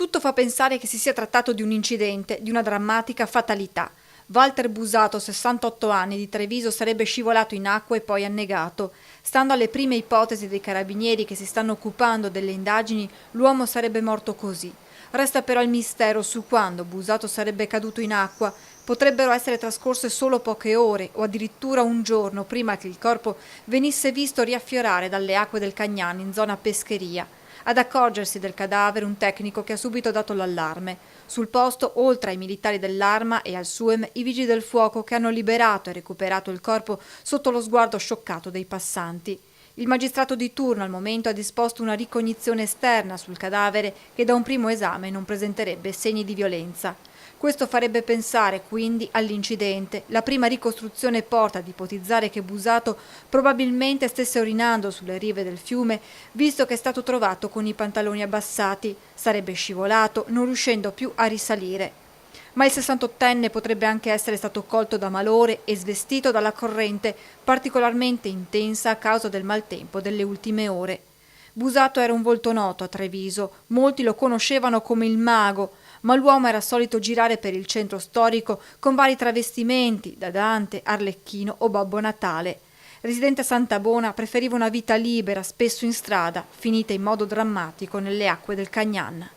Tutto fa pensare che si sia trattato di un incidente, di una drammatica fatalità. Walter Busato, 68 anni, di Treviso, sarebbe scivolato in acqua e poi annegato. Stando alle prime ipotesi dei carabinieri che si stanno occupando delle indagini, l'uomo sarebbe morto così. Resta però il mistero su quando Busato sarebbe caduto in acqua. Potrebbero essere trascorse solo poche ore o addirittura un giorno prima che il corpo venisse visto riaffiorare dalle acque del Cagnan in zona Pescheria. Ad accorgersi del cadavere un tecnico che ha subito dato l'allarme. Sul posto, oltre ai militari dell'Arma e al SUEM, i vigili del fuoco che hanno liberato e recuperato il corpo sotto lo sguardo scioccato dei passanti. Il magistrato di turno al momento ha disposto una ricognizione esterna sul cadavere che da un primo esame non presenterebbe segni di violenza. Questo farebbe pensare quindi all'incidente. La prima ricostruzione porta ad ipotizzare che Busato probabilmente stesse orinando sulle rive del fiume, visto che è stato trovato con i pantaloni abbassati. Sarebbe scivolato, non riuscendo più a risalire. Ma il 68enne potrebbe anche essere stato colto da malore e svestito dalla corrente particolarmente intensa a causa del maltempo delle ultime ore. Busato era un volto noto a Treviso, molti lo conoscevano come il mago, ma l'uomo era solito girare per il centro storico con vari travestimenti, da Dante, Arlecchino o Babbo Natale. Residente a Santabona, preferiva una vita libera, spesso in strada, finita in modo drammatico nelle acque del Cagnan.